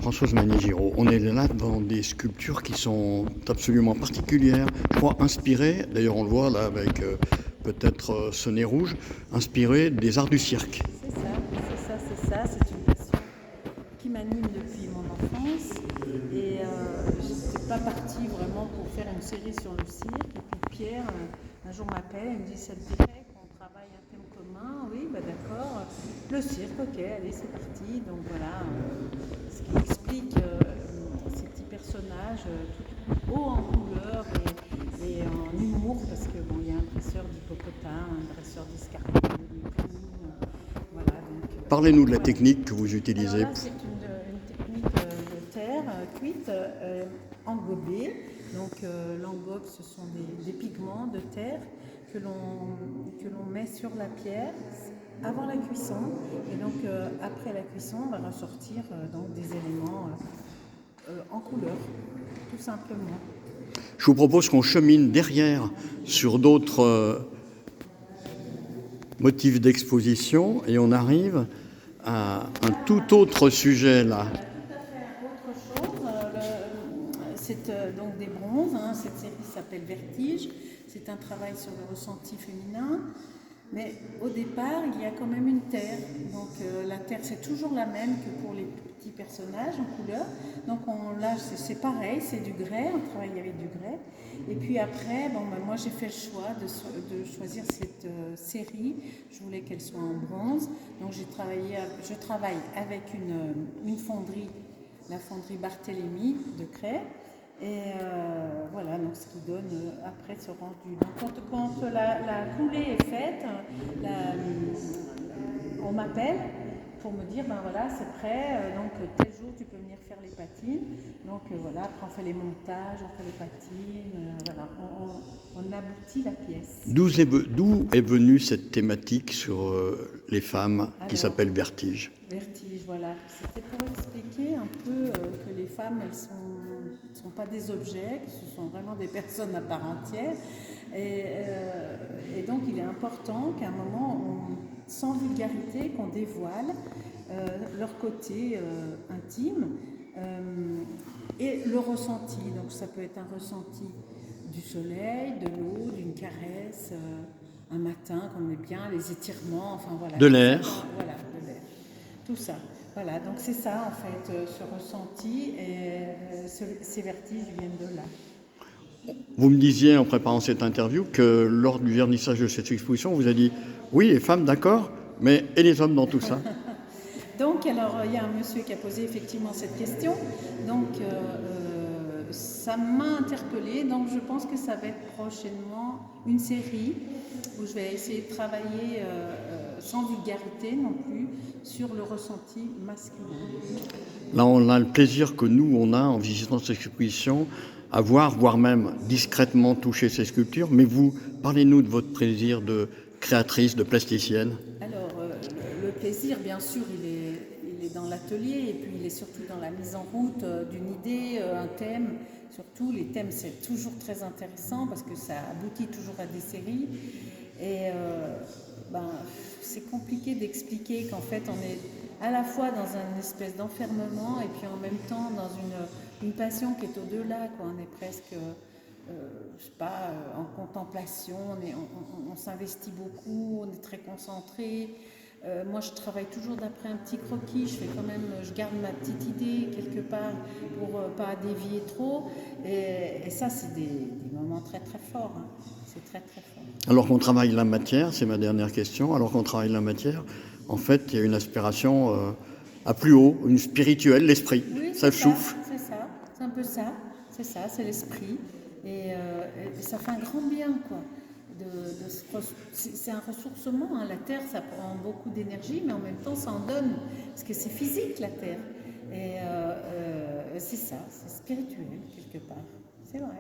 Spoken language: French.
Françoise Magny-Giraud, on est là dans des sculptures qui sont absolument particulières, je crois inspirées, d'ailleurs on le voit là avec peut-être ce nez rouge, inspirées des arts du cirque. C'est ça, c'est une passion qui m'anime depuis mon enfance et je n'étais pas partie vraiment pour faire une série sur le cirque. Et puis Pierre un jour m'appelle et me dit ça te dirait qu'on travaille un thème commun? Oui, bah d'accord, le cirque, ok, allez c'est parti. Donc voilà, ce qui explique ces petits personnages tout haut en couleur et en humour, parce que bon, il y a un dresseur d'hippopotame, un dresseur d'escargot, voilà, donc, Parlez-nous de la technique que vous utilisez. alors là, c'est une technique de terre cuite, englobée. Donc l'engobe, ce sont des pigments de terre que l'on met sur la pierre avant la cuisson. Et donc après la cuisson, on va ressortir donc des éléments en couleur, tout simplement. Je vous propose qu'on chemine derrière sur d'autres motifs d'exposition et on arrive à un tout autre sujet là. Tout à fait autre chose. C'est donc des bronzes. Cette série s'appelle Vertige. C'est un travail sur le ressenti féminin. Mais au départ, il y a quand même une terre. Donc la terre, c'est toujours la même que pour les petits personnages en couleur. Donc là, c'est pareil, c'est du grès. On travaille avec du grès. Et puis après, moi j'ai fait le choix de choisir cette série. Je voulais qu'elle soit en bronze. Donc je travaille avec une fonderie, la fonderie Barthélemy de Cray. Et voilà, donc ce qui donne après ce rendu. Donc quand la coulée est faite, on m'appelle pour me dire, ben voilà, c'est prêt, donc tel jour tu peux venir faire les patines. Donc voilà, après on fait les montages, on fait les patines, voilà, on aboutit la pièce. D'où est venue cette thématique sur les femmes qui s'appelle Vertige? Vertige, voilà. C'était pour expliquer un peu que les femmes, elles sont pas des objets, que ce sont vraiment des personnes à part entière. Et donc, il est important qu'à un moment, sans vulgarité, qu'on dévoile leur côté intime et le ressenti. Donc, ça peut être un ressenti du soleil, de l'eau, d'une caresse, un matin, qu'on est bien, les étirements, enfin voilà. De l'air. Voilà, de l'air. Tout ça. Voilà, donc c'est ça en fait, ce ressenti et ces vertiges viennent de là. Vous me disiez en préparant cette interview que lors du vernissage de cette exposition, vous avez dit oui, les femmes, d'accord, mais et les hommes dans tout ça? Donc, alors, il y a un monsieur qui a posé effectivement cette question. Donc, ça m'a interpellée. Donc, je pense que ça va être prochainement une série où je vais essayer de travailler sans vulgarité non plus sur le ressenti masculin. Là, on a le plaisir que nous, on a en visitant cette exposition, à voir, voire même discrètement toucher ces sculptures. Mais vous, parlez-nous de votre plaisir de créatrice, de plasticienne. Alors, le plaisir, bien sûr, il est dans l'atelier et puis il est surtout dans la mise en route d'une idée, un thème. Surtout, les thèmes, c'est toujours très intéressant parce que ça aboutit toujours à des séries. Et c'est compliqué d'expliquer qu'en fait, on est à la fois dans une espèce d'enfermement et puis en même temps dans une passion qui est au-delà, quoi. On est presque... je sais pas, en contemplation, on s'investit beaucoup, on est très concentré. Moi, je travaille toujours d'après un petit croquis. Je garde ma petite idée quelque part pour pas dévier trop. Et ça, c'est des moments très très forts. C'est très très fort. Alors qu'on travaille la matière, c'est ma dernière question. Alors qu'on travaille la matière, en fait, il y a une aspiration à plus haut, une spirituelle, l'esprit. Oui, ça souffle. C'est ça, c'est un peu ça. C'est ça, c'est l'esprit. Et ça fait un grand bien, quoi. C'est un ressourcement, la terre ça prend beaucoup d'énergie mais en même temps ça en donne parce que c'est physique la terre et c'est ça, c'est spirituel quelque part, c'est vrai.